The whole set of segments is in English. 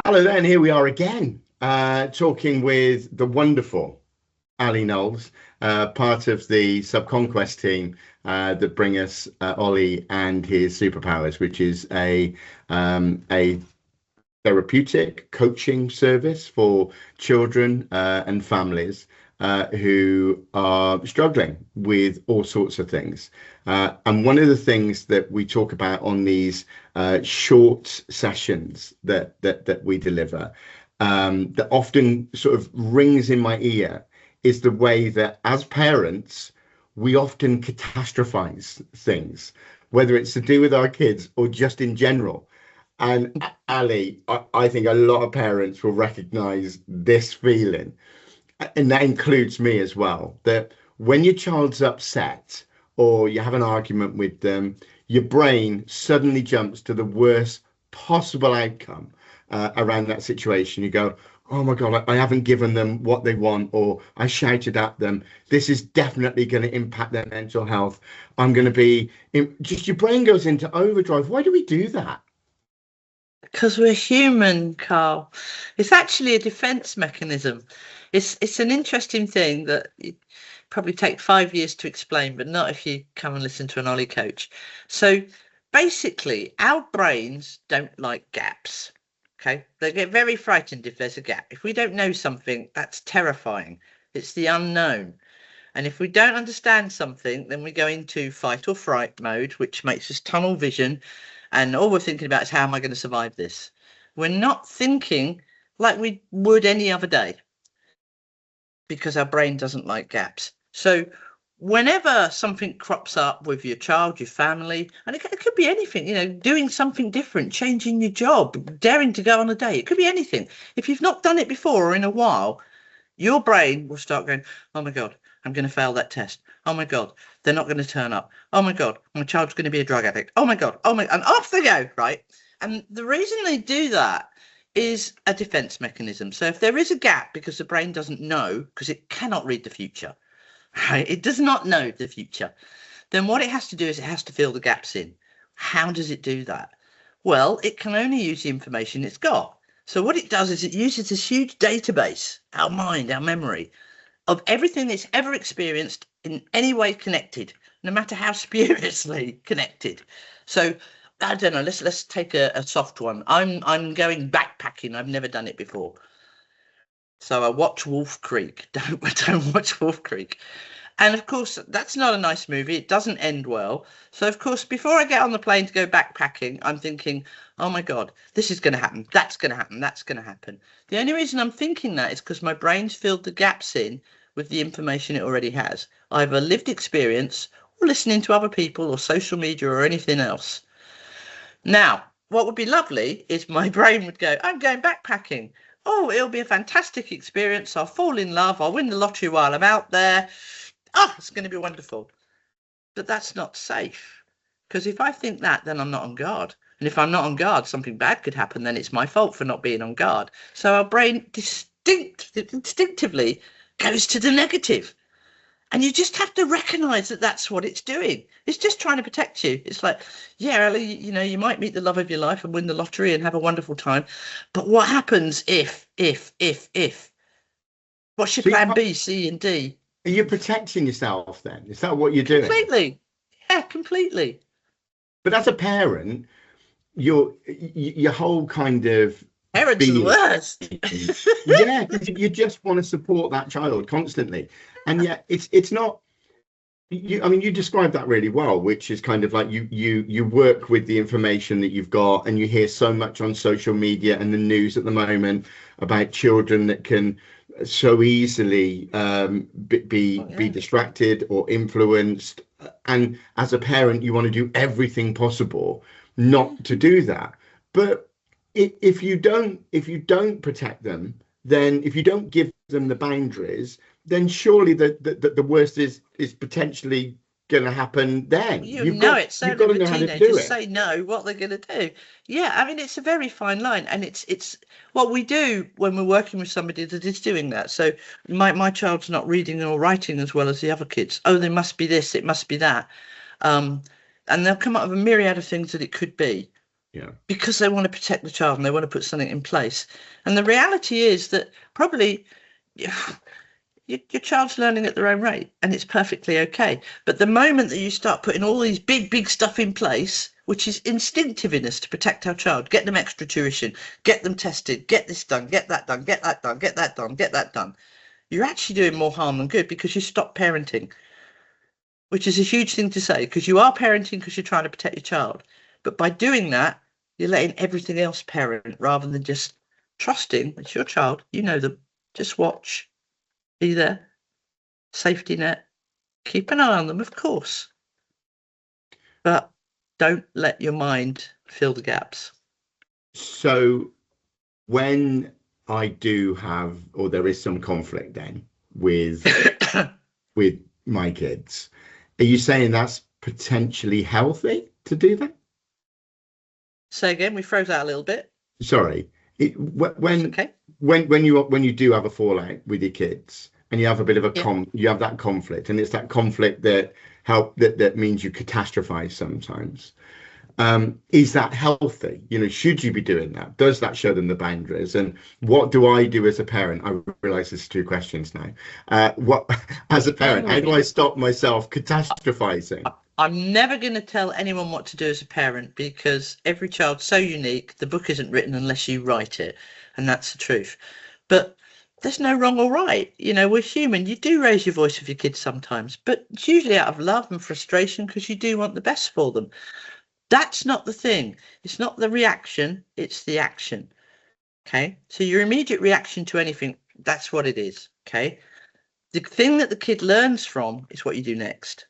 Hello there, and here we are again, talking with the wonderful Knowles, part of the Subconquest team that bring us Ollie and his superpowers, which is a therapeutic coaching service for children and families who are struggling with all sorts of things. And one of the things that we talk about on these short sessions that we deliver that often sort of rings in my ear is the way that as parents, we often catastrophize things, whether it's to do with our kids or just in general. And Ali, I think a lot of parents will recognize this feeling, and that includes me as well, that when your child's upset or you have an argument with them, your brain suddenly jumps to the worst possible outcome around that situation. You go, oh my God, I haven't given them what they want, or I shouted at them. This is definitely going to impact their mental health. I'm going to be just your brain goes into overdrive. Why do we do that? Because we're human, Carl. It's actually a defense mechanism. It's an interesting thing that it probably take 5 years to explain, but not if you come and listen to an Ollie coach. So basically, our brains don't like gaps. Okay, they get very frightened if there's a gap. If we don't know something, that's terrifying. It's the unknown. And if we don't understand something, then we go into fight or fright mode, which makes us tunnel vision. And all we're thinking about is, how am I going to survive this? We're not thinking like we would any other day because our brain doesn't like gaps. So whenever something crops up with your child, your family, and it could be anything, doing something different, changing your job, daring to go on a date, it could be anything. If you've not done it before or in a while, your brain will start going, oh my God, I'm going to fail that test. Oh my God, they're not going to turn up. Oh my God, my child's going to be a drug addict. Oh my God, and off they go, right? And the reason they do that is a defense mechanism. So if there is a gap because the brain doesn't know, because it cannot read the future, right? It does not know the future. Then what it has to do is it has to fill the gaps in. How does it do that? Well, it can only use the information it's got. So what it does is it uses this huge database, our mind, our memory, of everything it's ever experienced in any way connected, no matter how spuriously connected. So I don't know, let's take a soft one. I'm going backpacking. I've never done it before. So I watch Wolf Creek. Don't watch Wolf Creek. And of course, that's not a nice movie. It doesn't end well. So of course, before I get on the plane to go backpacking, I'm thinking, oh my God, this is going to happen. That's going to happen. That's going to happen. The only reason I'm thinking that is because my brain's filled the gaps in with the information it already has, either lived experience or listening to other people or social media or anything else. Now, what would be lovely is my brain would go, I'm going backpacking. Oh, it'll be a fantastic experience. I'll fall in love. I'll win the lottery while I'm out there. Oh, it's going to be wonderful. But that's not safe. Because if I think that, then I'm not on guard. And if I'm not on guard, something bad could happen. Then it's my fault for not being on guard. So our brain instinctively goes to the negative. And you just have to recognize that that's what it's doing. It's just trying to protect you. It's like, yeah, Ellie, you might meet the love of your life and win the lottery and have a wonderful time. But what happens if? What's your plan B, C, and D? Are you protecting yourself then? Is that what you're doing? Completely. Yeah, completely. But as a parent, your whole kind of parents are the worst. Yeah, you just want to support that child constantly, and yet it's not. You described that really well, which is kind of like you work with the information that you've got, and you hear so much on social media and the news at the moment about children that can so easily be distracted or influenced, and as a parent you want to do everything possible not to do that. But if you don't protect them, then if you don't give them the boundaries, then surely the worst is potentially going to happen then. You've got to know how to do it. Say no, what they're going to do. Yeah, I mean, it's a very fine line, and it's what we do when we're working with somebody that is doing that. So my child's not reading or writing as well as the other kids. Oh, there must be this, it must be that. And they'll come up with a myriad of things that it could be. because they want to protect the child and they want to put something in place. And the reality is that probably your child's learning at their own rate, and it's perfectly okay. But the moment that you start putting all these big stuff in place, which is instinctive in us to protect our child, get them extra tuition, get them tested, get this done, get that done, get that done, get that done, get that done, you're actually doing more harm than good, because you stop parenting, which is a huge thing to say, because you are parenting because you're trying to protect your child. But by doing that, you're letting everything else parent, rather than just trusting it's your child, you know them, just watch, be there, safety net, keep an eye on them, of course, but don't let your mind fill the gaps. So when I do have, or there is some conflict then with with my kids, are you saying that's potentially healthy to do that? Say again, we froze out a little bit. Sorry. When okay. when you do have a fallout with your kids, and you have a bit of a you have that conflict, and it's that conflict that that means you catastrophize sometimes. Is that healthy? Should you be doing that? Does that show them the boundaries? And what do I do as a parent? I realize there's two questions now. What, as a parent, how do I stop myself catastrophizing? I'm never going to tell anyone what to do as a parent, because every child's so unique. The book isn't written unless you write it, and that's the truth. But there's no wrong or right. We're human. You do raise your voice with your kids sometimes, but it's usually out of love and frustration, because you do want the best for them. That's not the thing. It's not the reaction, it's the action. Okay. So your immediate reaction to anything, that's what it is. Okay. The thing that the kid learns from is what you do next.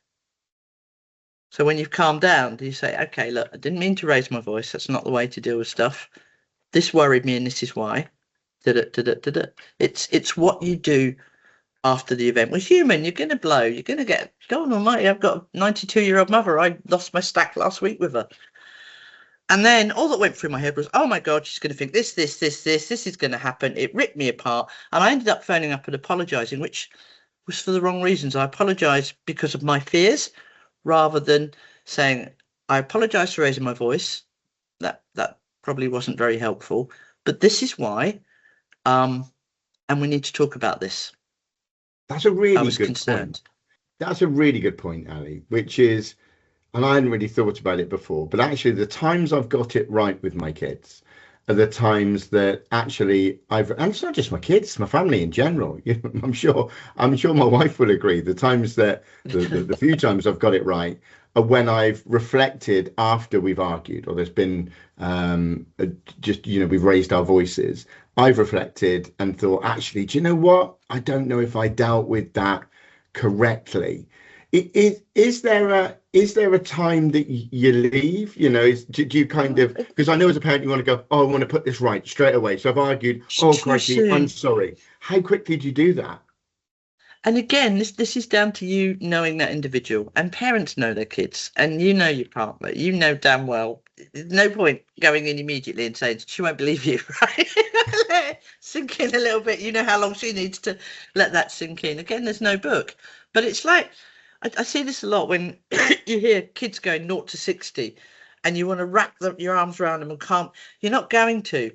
So when you've calmed down, do you say, okay, look, I didn't mean to raise my voice. That's not the way to deal with stuff. This worried me, and this is why. It's what you do after the event. We're human. You're going to blow. You're going to get, God almighty, I've got a 92-year-old mother. I lost my stack last week with her. And then all that went through my head was, oh my God, she's going to think this is going to happen. It ripped me apart. And I ended up phoning up and apologising, which was for the wrong reasons. I apologised because of my fears, rather than saying, I apologise for raising my voice. That probably wasn't very helpful. But this is why. And we need to talk about this. That's a really good concerned. point. That's a really good point, Ali, which is, and I hadn't really thought about it before, but actually the times I've got it right with my kids are the times that actually and it's not just my kids, my family in general. I'm sure my wife will agree. The times that the few times I've got it right are when I've reflected after we've argued, or there's been we've raised our voices. I've reflected and thought, actually, do you know what? I don't know if I dealt with that correctly. Is there a time that you leave? Do you kind of, because I know as a parent you want to go, oh, I want to put this right straight away. So I've argued, oh, crikey, I'm sorry. How quickly do you do that? And again, this is down to you knowing that individual, and parents know their kids, and you know your partner, you know damn well. There's no point going in immediately and saying, she won't believe you, right? Let it sink in a little bit. You know how long she needs to let that sink in. Again, there's no book, but it's like, I see this a lot when you hear kids going 0 to 60 and you want to wrap your arms around them and can't. You're not going to.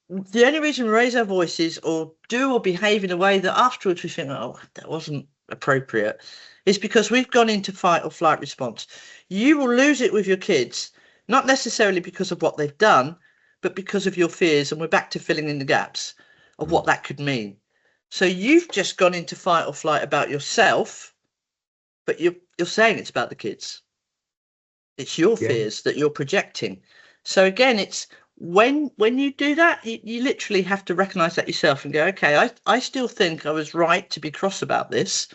The only reason we raise our voices or do or behave in a way that afterwards we think, oh, that wasn't appropriate, is because we've gone into fight or flight response. You will lose it with your kids, not necessarily because of what they've done, but because of your fears. And we're back to filling in the gaps of what that could mean. So you've just gone into fight or flight about yourself, but you're saying it's about the kids. It's your fears that you're projecting. So again, it's when you do that, you literally have to recognize that yourself and go, okay, I still think I was right to be cross about this.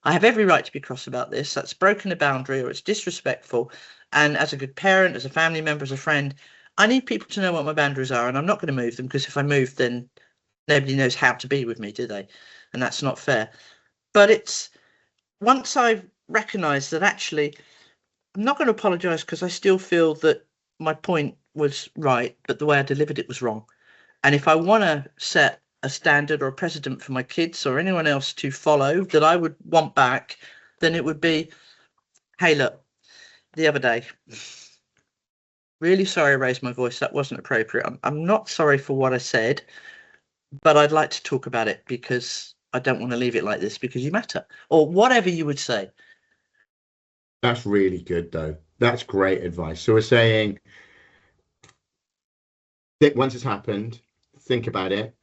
I have every right to be cross about this. That's broken a boundary, or it's disrespectful. And as a good parent, as a family member, as a friend, I need people to know what my boundaries are, and I'm not going to move them, because if I move, then nobody knows how to be with me, do they? And that's not fair. But it's once I've recognized that actually I'm not going to apologize, because I still feel that my point was right, but the way I delivered it was wrong. And if I want to set a standard or a precedent for my kids or anyone else to follow that I would want back, then it would be, hey, look, the other day, really sorry I raised my voice. That wasn't appropriate. I'm not sorry for what I said, but I'd like to talk about it because I don't want to leave it like this because you matter, or whatever you would say. That's really good, though. That's great advice. So we're saying that once it's happened, think about it,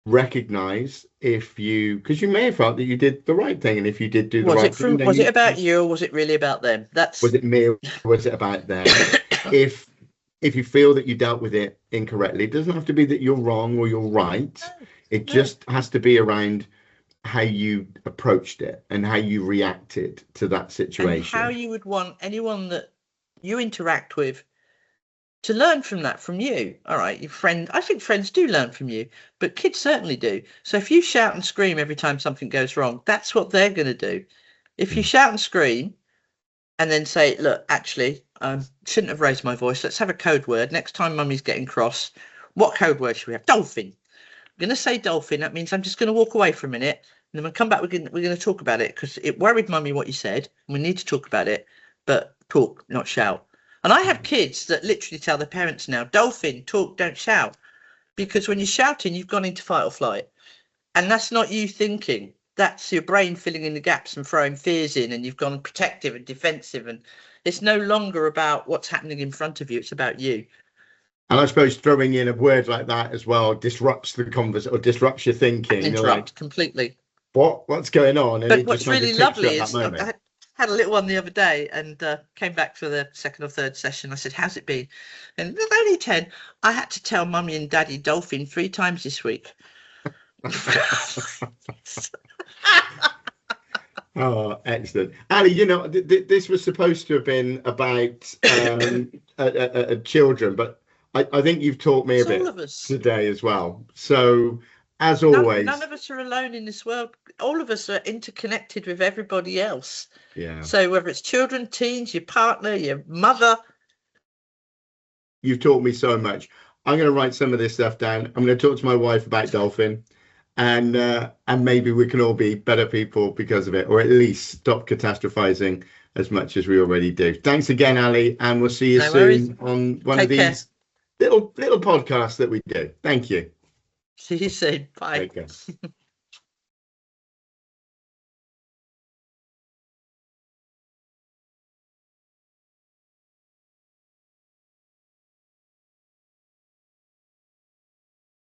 recognize if you, because you may have felt that you did the right thing, and if you did do the right thing, then Was it about you, or was it really about them? was it me or was it about them? if if you feel that you dealt with it incorrectly, it doesn't have to be that you're wrong or you're right. It just has to be around how you approached it and how you reacted to that situation. And how you would want anyone that you interact with to learn from that, from you. All right, your friend, I think friends do learn from you, but kids certainly do. So if you shout and scream every time something goes wrong, that's what they're going to do. If you shout and scream and then say, look, actually, I shouldn't have raised my voice. Let's have a code word. Next time mummy's getting cross, what code word should we have? Dolphin. I'm going to say dolphin. That means I'm just going to walk away for a minute. And then we'll come back. We're going to talk about it because it worried mummy what you said. And we need to talk about it, but talk, not shout. And I have kids that literally tell their parents now, dolphin, talk, don't shout. Because when you're shouting, you've gone into fight or flight. And that's not you thinking. That's your brain filling in the gaps and throwing fears in, and you've gone protective and defensive. And it's no longer about what's happening in front of you. It's about you. And I suppose throwing in a word like that as well disrupts the conversation or disrupts your thinking. Interrupt completely. What's going on? And but what's really lovely is I had a little one the other day and came back for the second or third session. I said, how's it been? And they're only 10. I had to tell mummy and daddy dolphin 3 times this week. Oh, excellent. Ali, this was supposed to have been about children, but I think you've taught me a bit today as well. So, as always, none of us are alone in this world. All of us are interconnected with everybody else. Yeah. So whether it's children, teens, your partner, your mother. You've taught me so much. I'm going to write some of this stuff down. I'm going to talk to my wife about dolphin, and maybe we can all be better people because of it, or at least stop catastrophizing as much as we already do. Thanks again, Ali, and we'll see you soon on one of these little podcasts that we do. Thank you. See you soon. Bye. Take care.